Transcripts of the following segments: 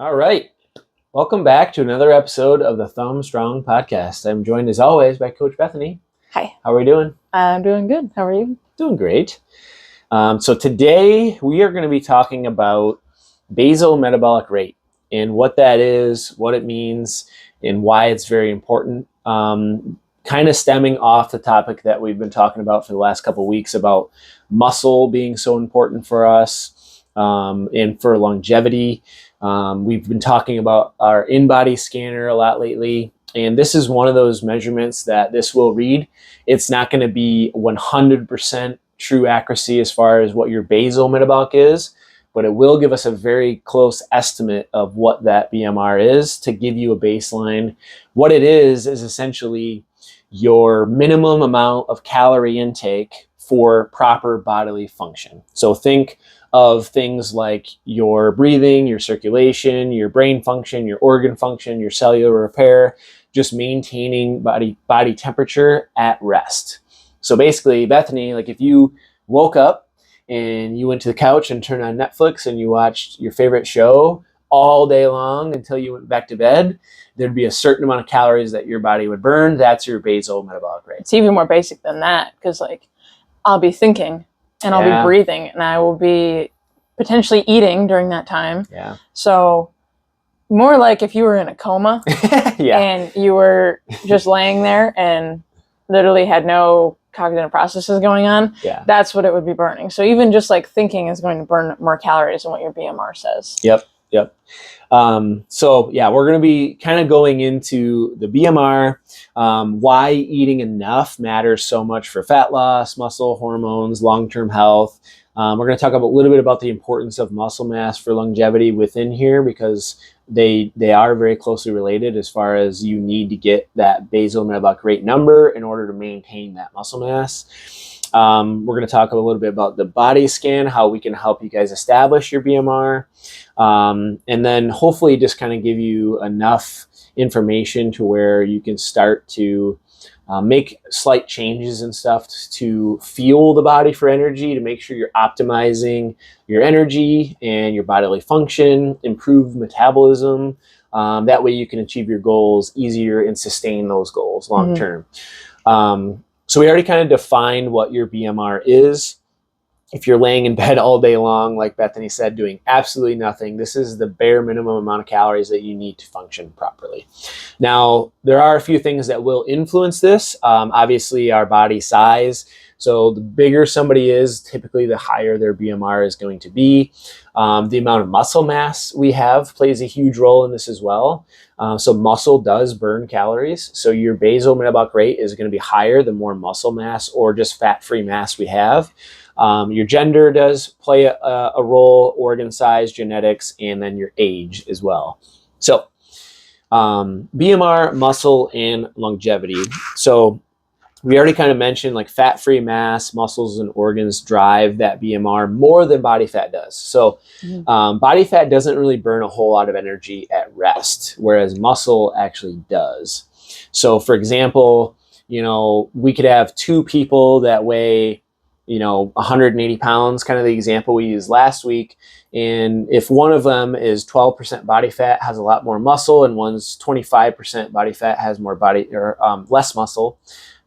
All right. Welcome back to another episode of the Thumb Strong Podcast. I'm joined as always by Coach Bethany. Hi. How are we doing? I'm doing good. How are you? Doing great. So today we are going to be talking about basal metabolic rate and what that is, what it means, and why it's very important. Kind of stemming off the topic that we've been talking about for the last couple of weeks about muscle being so important for us and for longevity. We've been talking about our InBody scanner a lot lately, and this is one of those measurements that this will read. It's not going to be 100% true accuracy as far as what your basal metabolic is, but it will give us a very close estimate of what that BMR is to give you a baseline. What it is essentially your minimum amount of calorie intake for proper bodily function. So think of things like your breathing, your circulation, your brain function, your organ function, your cellular repair, just maintaining body temperature at rest. So basically, Bethany, like if you woke up and you went to the couch and turned on Netflix and you watched your favorite show all day long until you went back to bed, there'd be a certain amount of calories that your body would burn. That's your basal metabolic rate. It's even more basic than that because I'll be thinking and I'll be breathing and I will be potentially eating during that time. Yeah. So more like if you were in a coma and you were just laying there and literally had no cognitive processes going on, that's what it would be burning. So even just like thinking is going to burn more calories than what your BMR says. Yep. So we're going to be kind of going into the BMR, why eating enough matters so much for fat loss, muscle, hormones, long-term health. We're going to talk a little bit about the importance of muscle mass for longevity within here because they are very closely related as far as you need to get that basal metabolic rate number in order to maintain that muscle mass. We're going to talk a little bit about the body scan, how we can help you guys establish your BMR, and then hopefully just kind of give you enough information to where you can start to make slight changes and stuff to fuel the body for energy, to make sure you're optimizing your energy and your bodily function, improve metabolism. That way you can achieve your goals easier and sustain those goals long term. So we already kind of defined what your BMR is. If you're laying in bed all day long, like Bethany said, doing absolutely nothing, this is the bare minimum amount of calories that you need to function properly. Now, there are a few things that will influence this. Obviously, our body size. So the bigger somebody is, typically the higher their BMR is going to be. The amount of muscle mass we have plays a huge role in this as well. So muscle does burn calories. So your basal metabolic rate is going to be higher the more muscle mass or just fat-free mass we have. Your gender does play a role, organ size, genetics, and then your age as well. So BMR, muscle, and longevity. So we already kind of mentioned like fat-free mass, muscles, and organs drive that BMR more than body fat does. So body fat doesn't really burn a whole lot of energy at rest, whereas muscle actually does. So for example, we could have two people that weigh 180 pounds, kind of the example we used last week. And if one of them is 12% body fat, has a lot more muscle, and one's 25% body fat, has more less muscle,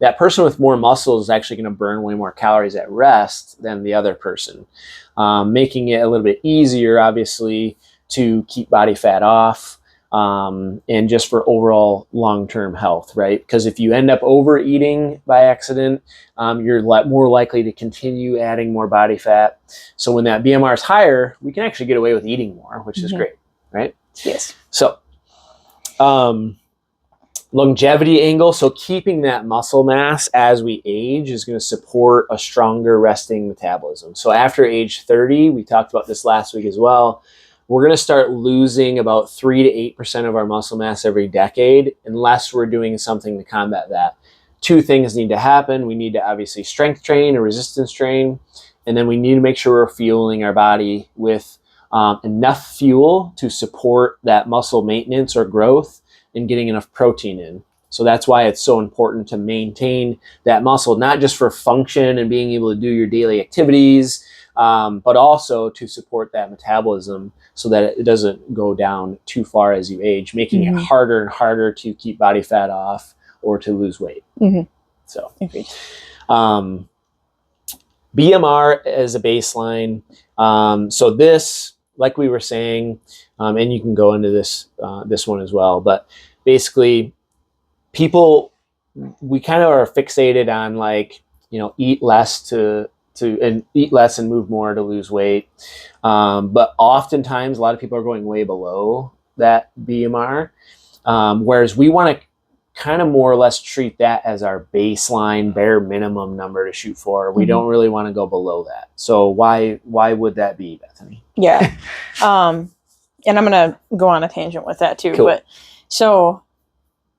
that person with more muscle is actually going to burn way more calories at rest than the other person, making it a little bit easier, obviously, to keep body fat off. And just for overall long-term health, right? Because if you end up overeating by accident, you're more likely to continue adding more body fat. So when that BMR is higher, we can actually get away with eating more, which is great, right? Yes. So longevity angle, so keeping that muscle mass as we age is going to support a stronger resting metabolism. So after age 30, we talked about this last week as well, we're going to start losing about 3 to 8% of our muscle mass every decade unless we're doing something to combat that. Two things need to happen. We need to obviously strength train or resistance train, and then we need to make sure we're fueling our body with enough fuel to support that muscle maintenance or growth and getting enough protein in. So that's why it's so important to maintain that muscle, not just for function and being able to do your daily activities, but also to support that metabolism so that it doesn't go down too far as you age, making it harder and harder to keep body fat off or to lose weight. So, BMR as a baseline. So this, like we were saying, and you can go into this one as well, but basically people, we kind of are fixated on like, eat less and eat less and move more to lose weight. But oftentimes a lot of people are going way below that BMR. Whereas we want to kind of more or less treat that as our baseline bare minimum number to shoot for. We don't really want to go below that. So why would that be, Bethany? Yeah. And I'm going to go on a tangent with that too. Cool. But so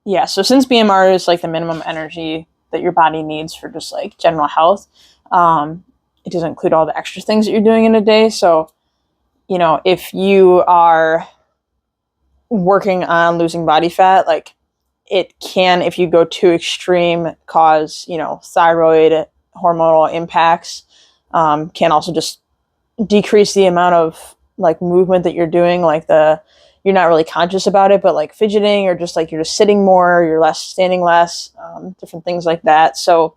since BMR is like the minimum energy that your body needs for just like general health, it doesn't include all the extra things that you're doing in a day. So, if you are working on losing body fat, like it can, if you go too extreme, cause, thyroid hormonal impacts, can also just decrease the amount of like movement that you're doing, like you're not really conscious about it, but like fidgeting or just like you're just sitting more, you're less standing less, different things like that. So,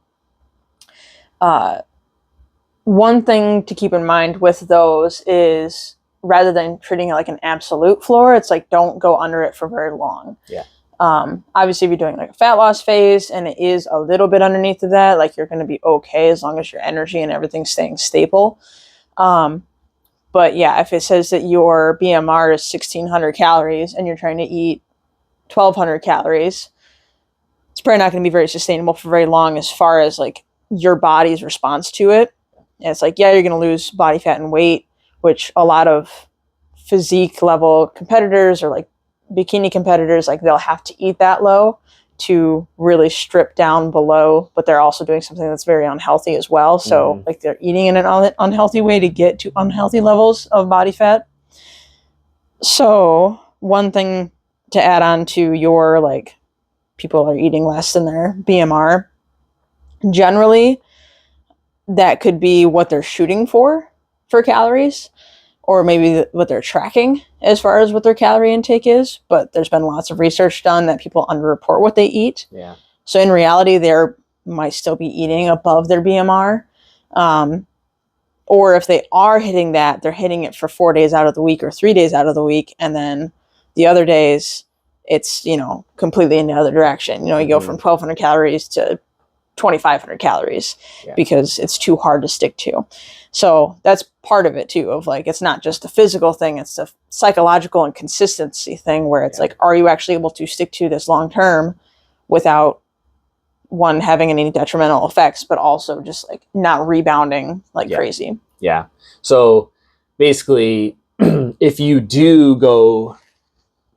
one thing to keep in mind with those is rather than treating it like an absolute floor, it's like don't go under it for very long. Yeah. Obviously, if you're doing like a fat loss phase and it is a little bit underneath of that, like you're going to be okay as long as your energy and everything's staying stable. But yeah, if it says that your BMR is 1,600 calories and you're trying to eat 1,200 calories, it's probably not going to be very sustainable for very long as far as like your body's response to it. And it's like, yeah, you're going to lose body fat and weight, which a lot of physique level competitors or like bikini competitors, like they'll have to eat that low to really strip down below, but they're also doing something that's very unhealthy as well. So like they're eating in an unhealthy way to get to unhealthy levels of body fat. So one thing to add on to your, like, people are eating less than their BMR, generally that could be what they're shooting for calories, or maybe what they're tracking as far as what their calorie intake is. But there's been lots of research done that people underreport what they eat. Yeah. So in reality, they might still be eating above their BMR. Or if they are hitting that, they're hitting it for 4 days out of the week or 3 days out of the week. And then the other days, it's, completely in the other direction. You go from 1,200 calories to 2,500 calories because it's too hard to stick to. So that's part of it too, of like, it's not just a physical thing, it's a psychological and consistency thing where it's like, are you actually able to stick to this long term without one having any detrimental effects, but also just like not rebounding like crazy. Yeah. So basically, if you do go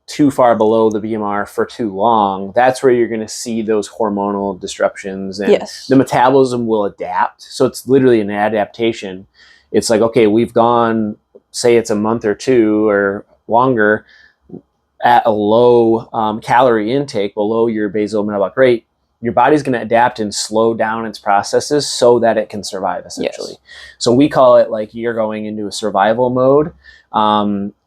too far below the BMR for too long, that's where you're going to see those hormonal disruptions, and the metabolism will adapt. So it's literally an adaptation. It's like, okay, we've gone, say it's a month or two or longer at a low calorie intake, below your basal metabolic rate. Your body's going to adapt and slow down its processes so that it can survive, essentially. So we call it like you're going into a survival mode.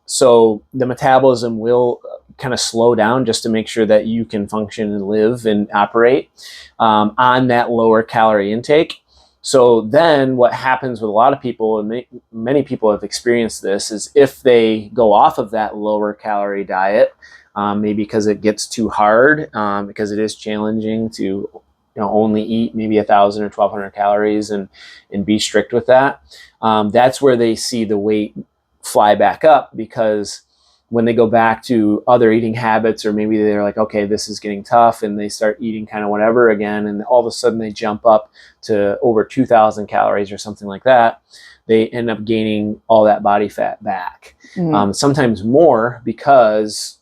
So the metabolism will kind of slow down just to make sure that you can function and live and operate on that lower calorie intake. So then what happens with a lot of people, and many people have experienced this, is if they go off of that lower calorie diet, maybe because it gets too hard, because it is challenging to only eat maybe 1,000 or 1,200 calories and be strict with that, that's where they see the weight fly back up, because when they go back to other eating habits, or maybe they're like, okay, this is getting tough, and they start eating kind of whatever again, and all of a sudden they jump up to over 2,000 calories or something like that, they end up gaining all that body fat back. Sometimes more, because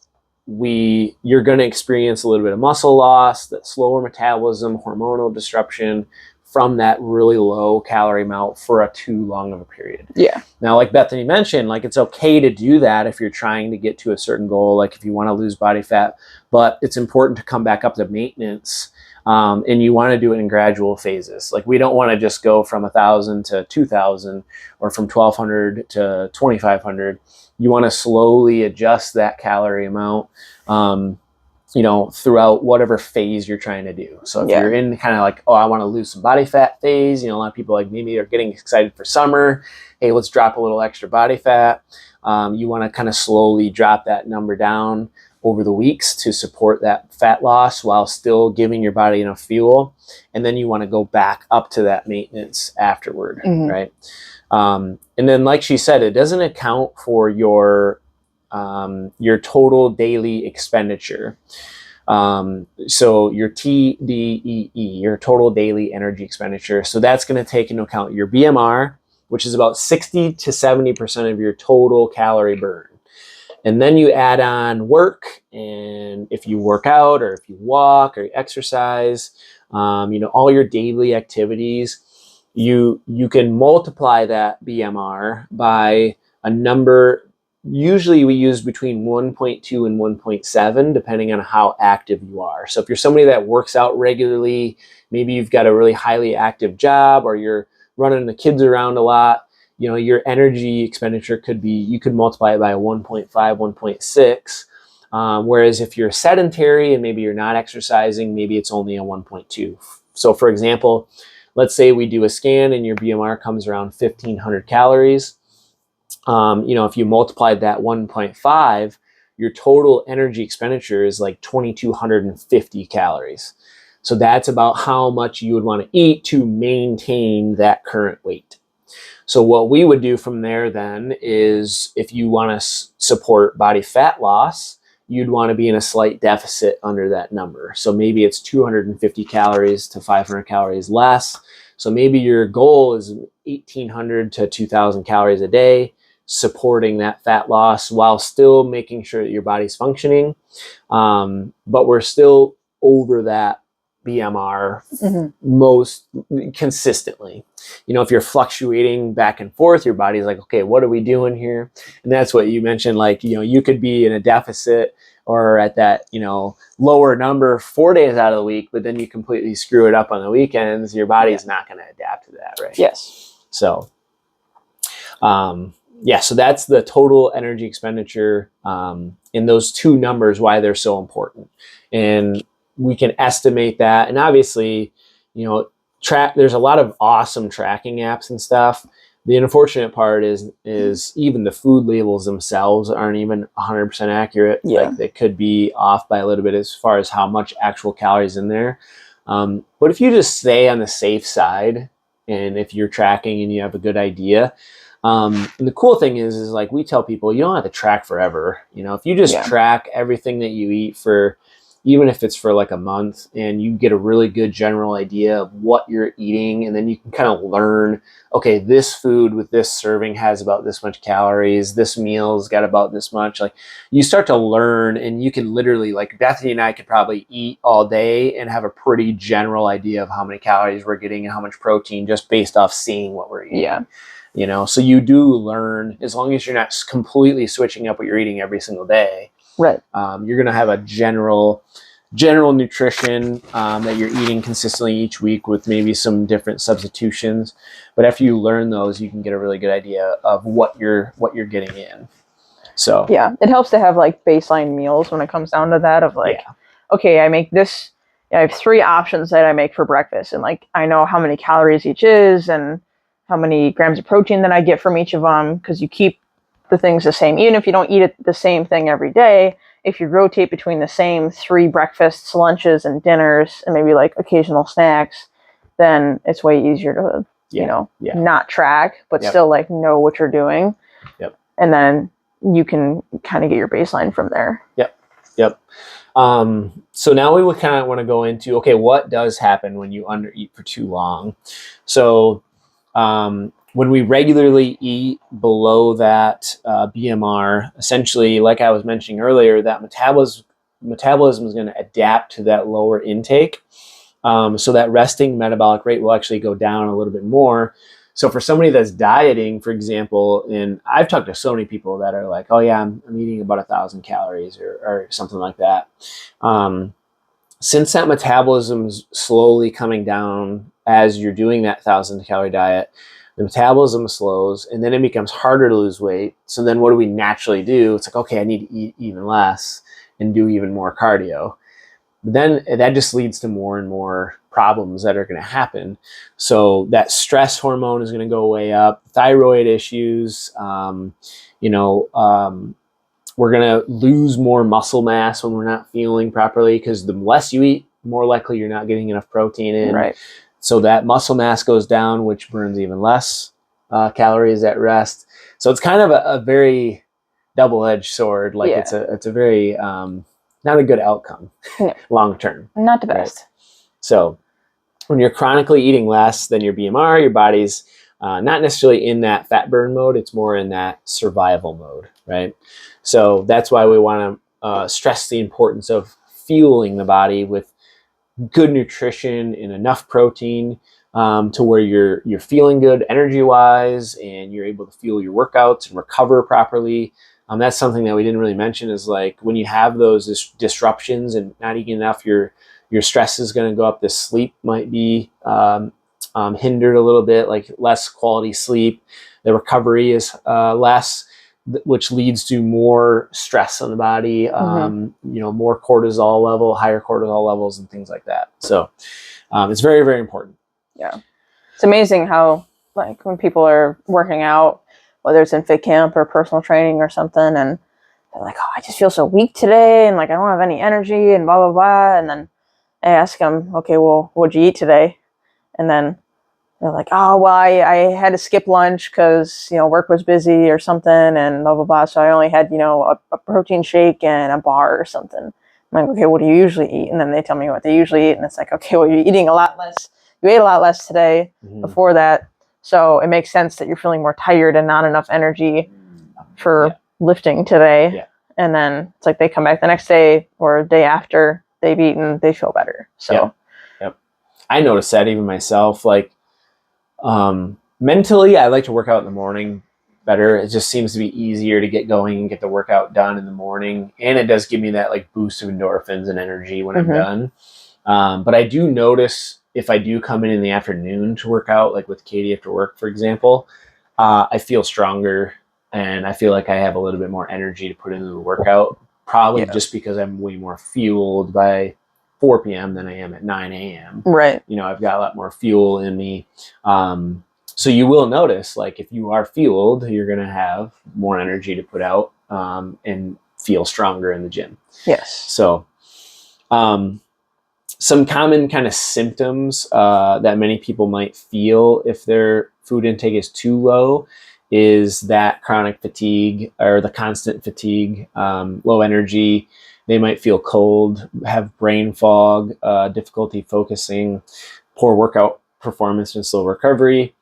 you're going to experience a little bit of muscle loss, that slower metabolism, hormonal disruption from that really low calorie amount for a too long of a period. Yeah. Now, like Bethany mentioned, like it's okay to do that if you're trying to get to a certain goal, like if you want to lose body fat, but it's important to come back up to maintenance And you want to do it in gradual phases. Like we don't want to just go from 1,000 to 2,000 or from 1,200 to 2,500. You want to slowly adjust that calorie amount, throughout whatever phase you're trying to do. So if you're in kind of like, oh, I want to lose some body fat phase, a lot of people like maybe are getting excited for summer. Hey, let's drop a little extra body fat. You want to kind of slowly drop that number down over the weeks to support that fat loss while still giving your body enough fuel. And then you want to go back up to that maintenance afterward, right? And then, like she said, it doesn't account for your total daily expenditure. So your TDEE, your total daily energy expenditure. So that's going to take into account your BMR, which is about 60 to 70% of your total calorie burn. And then you add on work, and if you work out or if you walk or you exercise, all your daily activities, you can multiply that BMR by a number. Usually we use between 1.2 and 1.7, depending on how active you are. So if you're somebody that works out regularly, maybe you've got a really highly active job or you're running the kids around a lot, your energy expenditure you could multiply it by 1.5, 1.6. Whereas if you're sedentary and maybe you're not exercising, maybe it's only a 1.2. So for example, let's say we do a scan and your BMR comes around 1,500 calories. If you multiplied that 1.5, your total energy expenditure is like 2,250 calories. So that's about how much you would want to eat to maintain that current weight. So what we would do from there then is if you want to support body fat loss, you'd want to be in a slight deficit under that number. So maybe it's 250 calories to 500 calories less. So maybe your goal is 1,800 to 2,000 calories a day, supporting that fat loss while still making sure that your body's functioning. But we're still over that BMR most consistently. If you're fluctuating back and forth, your body's like, okay, what are we doing here? And that's what you mentioned. Like, you could be in a deficit or at that, lower number 4 days out of the week, but then you completely screw it up on the weekends. Your body's not going to adapt to that, right? Yes. So, so that's the total energy expenditure in those two numbers, why they're so important. And we can estimate that. And obviously, there's a lot of awesome tracking apps and stuff. The unfortunate part is even the food labels themselves aren't even 100% accurate. Yeah. Like they could be off by a little bit as far as how much actual calories in there. But if you just stay on the safe side, and if you're tracking and you have a good idea, and the cool thing is like we tell people, you don't have to track forever. If you just track everything that you eat for, even if it's for like a month, and you get a really good general idea of what you're eating, and then you can kind of learn, okay, this food with this serving has about this much calories, this meal's got about this much. Like you start to learn, and you can literally, like Bethany and I could probably eat all day and have a pretty general idea of how many calories we're getting and how much protein just based off seeing what we're eating. Yeah. So you do learn, as long as you're not completely switching up what you're eating every single day. Right. You're going to have a general nutrition that you're eating consistently each week with maybe some different substitutions. But after you learn those, you can get a really good idea of what you're getting in. So yeah, it helps to have like baseline meals when it comes down to that of like, okay, I make this. I have 3 options that I make for breakfast, and like I know how many calories each is and how many grams of protein that I get from each of them, because you keep the things the same. Even if you don't eat the same thing every day, if you rotate between the same 3 breakfasts, lunches, and dinners, and maybe like occasional snacks, then it's way easier to, not track, but still like know what you're doing. Yep. And then you can kind of get your baseline from there. Yep. So now we would kind of want to go into, okay, what does happen when you undereat for too long? So, when we regularly eat below that BMR, essentially, like I was mentioning earlier, that metabolism is going to adapt to that lower intake. So that resting metabolic rate will actually go down a little bit more. So for somebody that's dieting, for example, and I've talked to so many people that are like, oh yeah, I'm eating about 1,000 calories or something like that. since that metabolism's slowly coming down as you're doing that 1,000-calorie diet, the metabolism slows, and then it becomes harder to lose weight. So then what do we naturally do? It's like, okay, I need to eat even less and do even more cardio. But then that just leads to more and more problems that are going to happen. So that stress hormone is going to go way up, thyroid issues, we're going to lose more muscle mass when we're not fueling properly, because the less you eat, the more likely you're not getting enough protein in. Right. So that muscle mass goes down, which burns even less calories at rest. So it's kind of a very double-edged sword. Like it's a very not a good outcome long term. Not the best. Right? So when you're chronically eating less than your BMR, your body's not necessarily in that fat burn mode. It's more in that survival mode, right? So that's why we want to stress the importance of fueling the body with good nutrition and enough protein to where you're feeling good energy-wise, and you're able to fuel your workouts and recover properly. That's something that we didn't really mention, is like when you have those disruptions and not eating enough, your stress is going to go up. The sleep might be hindered a little bit, like less quality sleep. The recovery is less, which leads to more stress on the body, more cortisol level, higher cortisol levels, and things like that. So it's very, very important. Yeah. It's amazing how, like, when people are working out, whether it's in fit camp or personal training or something, and they're like, oh, I just feel so weak today, and like I don't have any energy, and blah, blah, blah. And then I ask them, okay, well, what'd you eat today? And then they're like, oh, well, I had to skip lunch because, work was busy or something, and blah, blah, blah. So I only had, a protein shake and a bar or something. I'm like, okay, what do you usually eat? And then they tell me what they usually eat. And it's like, okay, well, you're eating a lot less. You ate a lot less today before that. So it makes sense that you're feeling more tired and not enough energy for lifting today. Yeah. And then it's like they come back the next day or day after they've eaten, they feel better. So Yep. I noticed that even myself, like, mentally, I like to work out in the morning better. It just seems to be easier to get going and get the workout done in the morning. And it does give me that like boost of endorphins and energy when I'm done. But I do notice if I do come in the afternoon to work out, like with Katie after work, for example, I feel stronger and I feel like I have a little bit more energy to put into the workout, probably just because I'm way more fueled by 4 p.m. than I am at 9 a.m. Right. I've got a lot more fuel in me. So you will notice, like, if you are fueled, you're going to have more energy to put out and feel stronger in the gym. Yes. So some common kind of symptoms that many people might feel if their food intake is too low is that chronic fatigue or the constant fatigue, low energy. They might feel cold, have brain fog, difficulty focusing, poor workout performance and slow recovery,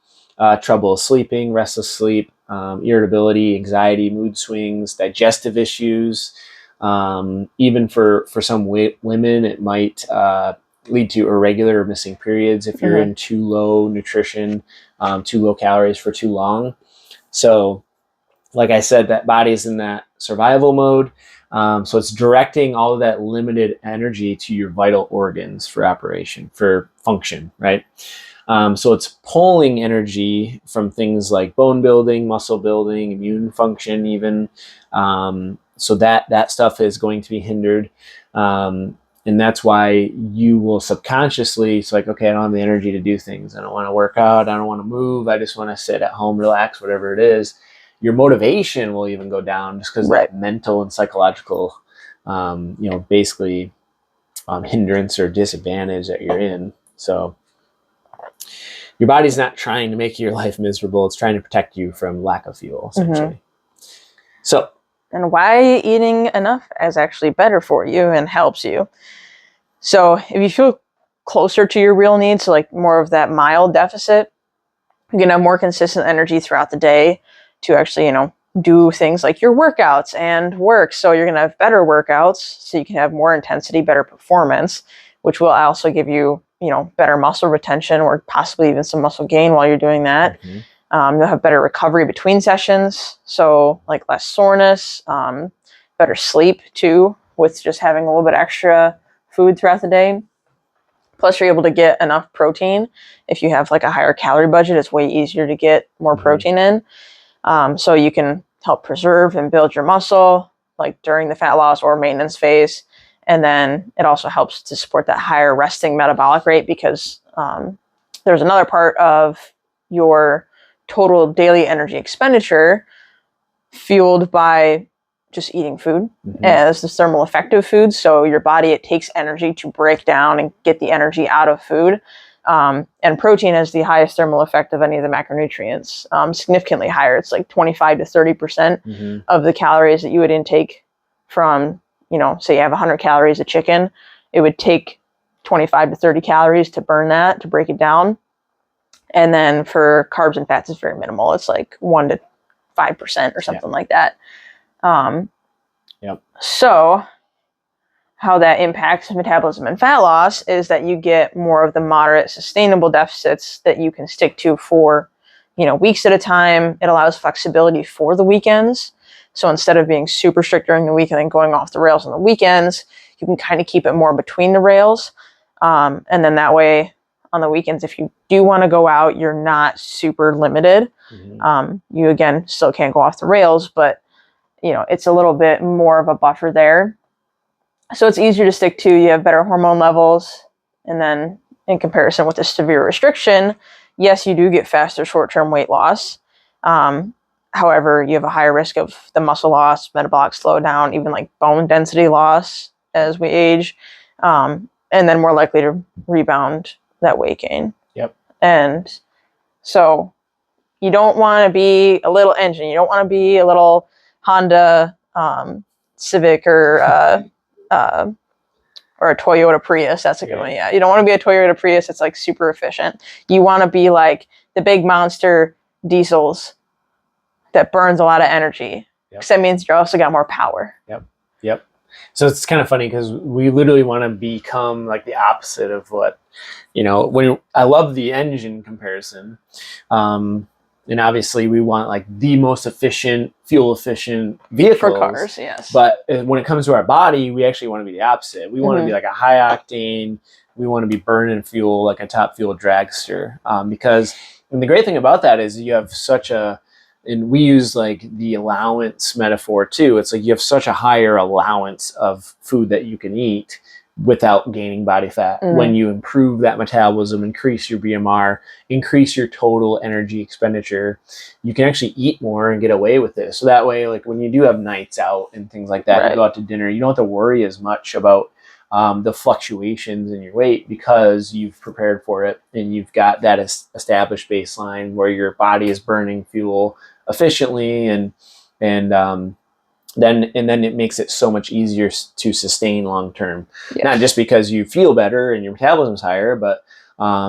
trouble sleeping, restless sleep, irritability, anxiety, mood swings, digestive issues. Even for some women, it might lead to irregular or missing periods if you're in too low nutrition, too low calories for too long. So, like I said, that body's in that survival mode. So it's directing all of that limited energy to your vital organs for operation, for function, right? So it's pulling energy from things like bone building, muscle building, immune function even. So that stuff is going to be hindered. And that's why you will subconsciously, it's like, okay, I don't have the energy to do things. I don't want to work out. I don't want to move. I just want to sit at home, relax, whatever it is. Your motivation will even go down just because that mental and psychological, basically hindrance or disadvantage that you're in. So your body's not trying to make your life miserable. It's trying to protect you from lack of fuel, essentially. So, and why eating enough is actually better for you and helps you. So if you feel closer to your real needs, so like more of that mild deficit, you can have more consistent energy throughout the day to actually, do things like your workouts and work. So you're going to have better workouts, so you can have more intensity, better performance, which will also give you, better muscle retention or possibly even some muscle gain while you're doing that. You'll have better recovery between sessions. So like less soreness, better sleep too, with just having a little bit extra food throughout the day. Plus, you're able to get enough protein. If you have like a higher calorie budget, it's way easier to get more protein in. So you can help preserve and build your muscle like during the fat loss or maintenance phase. And then it also helps to support that higher resting metabolic rate, because there's another part of your total daily energy expenditure fueled by just eating food as the thermal effective food. So your body, it takes energy to break down and get the energy out of food. And protein has the highest thermal effect of any of the macronutrients, significantly higher. It's like 25 to 30% of the calories that you would intake from, you know, say you have 100 calories of chicken, it would take 25 to 30 calories to burn that, to break it down. And then for carbs and fats, it's very minimal. It's like 1 to 5% or something like that. So how that impacts metabolism and fat loss is that you get more of the moderate sustainable deficits that you can stick to for, you know, weeks at a time. It allows flexibility for the weekends. So instead of being super strict during the week and then going off the rails on the weekends, you can kind of keep it more between the rails. And then that way on the weekends, if you do want to go out, you're not super limited. You, again, still can't go off the rails, but, you know, it's a little bit more of a buffer there. So it's easier to stick to. You have better hormone levels. And then in comparison with the severe restriction, yes, you do get faster short-term weight loss. However, you have a higher risk of the muscle loss, metabolic slowdown, even like bone density loss as we age, and then more likely to rebound that weight gain. And so you don't want to be a little engine. You don't want to be a little Honda Civic or a Toyota Prius. That's a good one. Yeah. You don't want to be a Toyota Prius. It's like super efficient. You want to be like the big monster diesels that burns a lot of energy. Because that means you also got more power. So it's kind of funny because we literally want to become like the opposite of what, you know, when I love the engine comparison. And obviously we want like the most efficient, fuel efficient vehicles for cars. Yes. But when it comes to our body, we actually want to be the opposite. We want to be like a high octane. We want to be burning fuel like a top fuel dragster. Because, and the great thing about that is you have such a, and we use like the allowance metaphor too. It's like you have such a higher allowance of food that you can eat without gaining body fat. When you improve that metabolism, increase your BMR, increase your total energy expenditure, you can actually eat more and get away with it. So that way, like when you do have nights out and things like that, you go out to dinner, you don't have to worry as much about the fluctuations in your weight because you've prepared for it and you've got that established baseline where your body is burning fuel efficiently, and then it makes it so much easier to sustain long term. Not just because you feel better and your metabolism's higher, but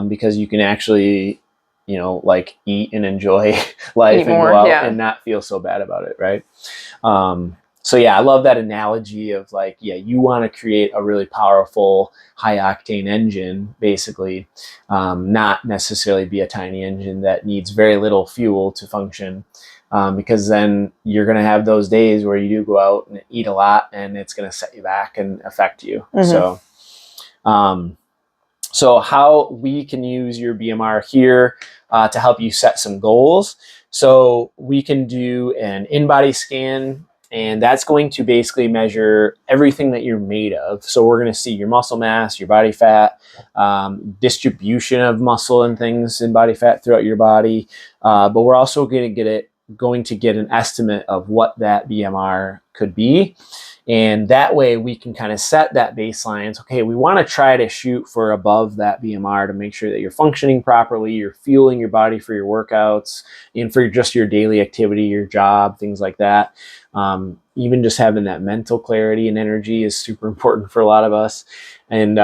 because you can actually, you know, like eat and enjoy life and go out and not feel so bad about it, right? So yeah, I love that analogy of like, you want to create a really powerful high octane engine, basically, not necessarily be a tiny engine that needs very little fuel to function, because then you're going to have those days where you do go out and eat a lot and it's going to set you back and affect you. So how we can use your BMR here to help you set some goals. So we can do an InBody scan, and that's going to basically measure everything that you're made of. So we're going to see your muscle mass, your body fat, distribution of muscle and things in body fat throughout your body. But we're also going to get an estimate of what that BMR could be. And that way we can kind of set that baseline. It's okay, we want to try to shoot for above that BMR to make sure that you're functioning properly, you're fueling your body for your workouts and for just your daily activity, your job, things like that. Even just having that mental clarity and energy is super important for a lot of us. And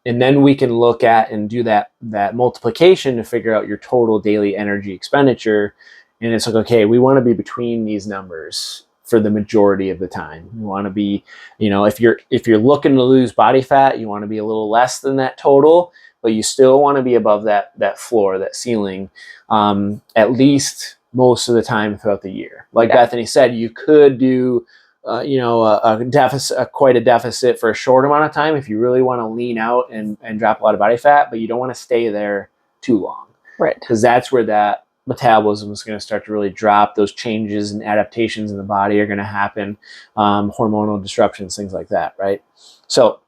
then we can look at and do that multiplication to figure out your total daily energy expenditure. And it's like, okay, we want to be between these numbers for the majority of the time. You want to be, you know, if you're looking to lose body fat, you want to be a little less than that total, but you still want to be above that floor, that ceiling, at least most of the time throughout the year. Like Bethany said, you could do a deficit, quite a deficit for a short amount of time if you really want to lean out and drop a lot of body fat, but you don't want to stay there too long. Right. Because that's where that metabolism is going to start to really drop. Those changes and adaptations in the body are going to happen, hormonal disruptions, things like that, right? So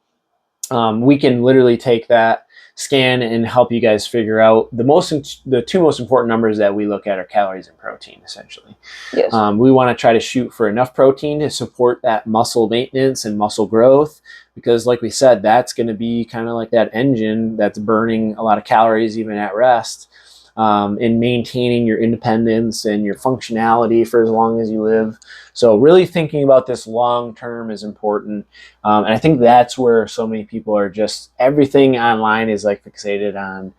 we can literally take that scan and help you guys figure out the two most important numbers that we look at are calories and protein, essentially. Yes. We want to try to shoot for enough protein to support that muscle maintenance and muscle growth, because like we said, that's going to be kind of like that engine that's burning a lot of calories even at rest, in maintaining your independence and your functionality for as long as you live. So really thinking about this long term is important. And I think that's where so many people are just, everything online is like fixated on,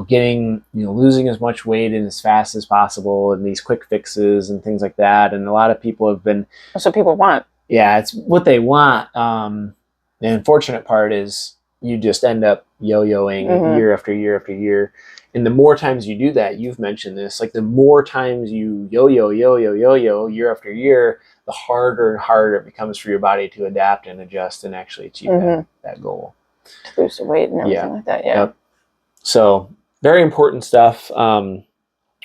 getting, losing as much weight and as fast as possible and these quick fixes and things like that. And a lot of people have been... That's what people want. Yeah, it's what they want. The unfortunate part is you just end up yo-yoing year after year after year. And the more times you do that, you've mentioned this, like the more times you yo-yo year after year, the harder and harder it becomes for your body to adapt and adjust and actually achieve that goal. To lose the weight and everything like that, yeah. Yep. So very important stuff.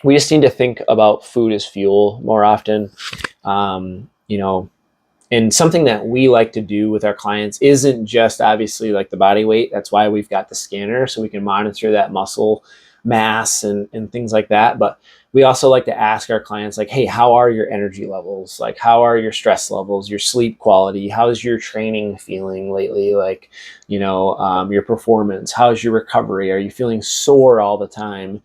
We just need to think about food as fuel more often. And something that we like to do with our clients isn't just obviously like the body weight. That's why we've got the scanner, so we can monitor that muscle mass and things like that. But we also like to ask our clients, like, hey, how are your energy levels? Like, how are your stress levels, your sleep quality? How's your training feeling lately? Like, your performance, how's your recovery? Are you feeling sore all the time?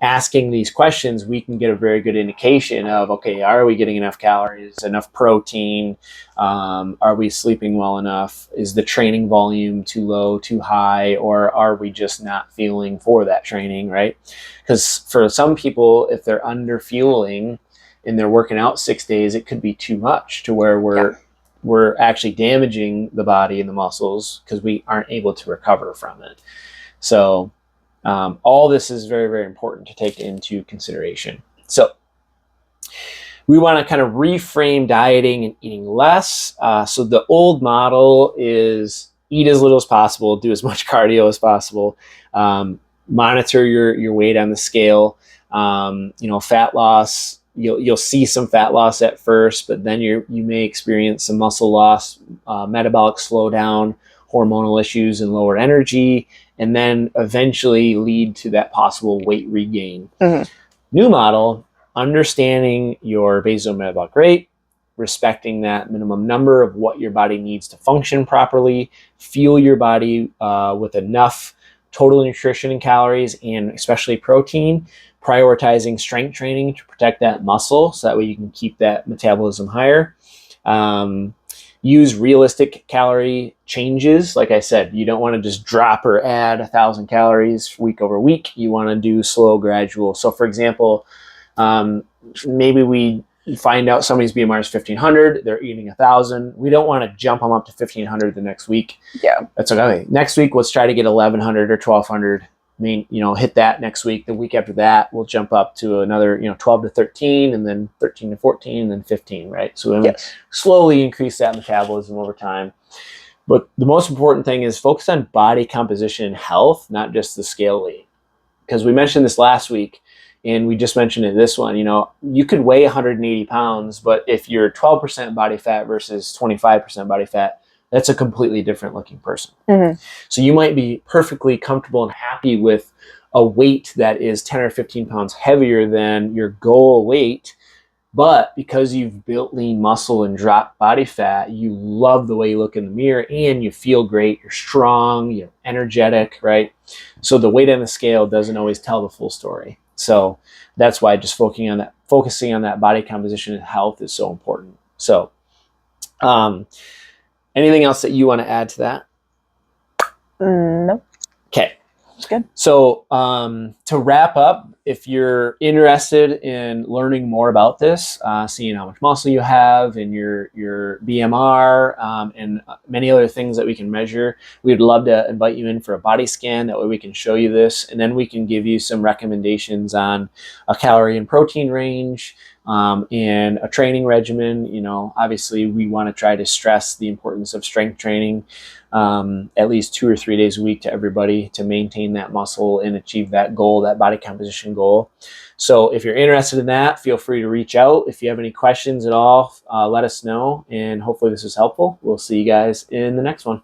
Asking these questions, we can get a very good indication of, okay, are we getting enough calories, enough protein? Are we sleeping well enough? Is the training volume too low, too high, or are we just not feeling for that training, right? Because for some people, if they're under fueling and they're working out 6 days, it could be too much to where we're actually damaging the body and the muscles because we aren't able to recover from it. So all this is very, very important to take into consideration. So we want to kind of reframe dieting and eating less. So the old model is eat as little as possible, do as much cardio as possible, monitor your weight on the scale. Fat loss, you'll see some fat loss at first, but then you may experience some muscle loss, metabolic slowdown, hormonal issues, and lower energy, and then eventually lead to that possible weight regain. New model, understanding your basal metabolic rate, respecting that minimum number of what your body needs to function properly, fuel your body with enough total nutrition and calories, and especially protein, prioritizing strength training to protect that muscle so that way you can keep that metabolism higher. Use realistic calorie changes. Like I said, you don't want to just drop or add 1,000 calories week over week. You want to do slow, gradual. So for example, maybe we find out somebody's BMR is 1,500, they're eating 1,000. We don't want to jump them up to 1,500 the next week. Yeah. That's okay. Next week, let's try to get 1,100 or 1,200. Hit that next week. The week after that, we'll jump up to another, 12 to 13, and then 13 to 14, and then 15, right? So we slowly increase that metabolism over time. But the most important thing is focus on body composition and health, not just the scale weight. Because we mentioned this last week, and we just mentioned in this one, you could weigh 180 pounds, but if you're 12% body fat versus 25% body fat, that's a completely different looking person. So you might be perfectly comfortable and happy with a weight that is 10 or 15 pounds heavier than your goal weight, but because you've built lean muscle and dropped body fat, you love the way you look in the mirror and you feel great, you're strong, you're energetic, right? So the weight on the scale doesn't always tell the full story. So that's why just focusing on that body composition and health is so important. So, anything else that you want to add to that? No. Okay. That's good. So to wrap up, if you're interested in learning more about this, seeing how much muscle you have and your BMR and many other things that we can measure, we'd love to invite you in for a body scan. That way we can show you this, and then we can give you some recommendations on a calorie and protein range, and a training regimen. You know, obviously we want to try to stress the importance of strength training at least 2 or 3 days a week to everybody to maintain that muscle and achieve that goal, that body composition goal. So if you're interested in that, feel free to reach out. If you have any questions at all, let us know, and hopefully this was helpful. We'll see you guys in the next one.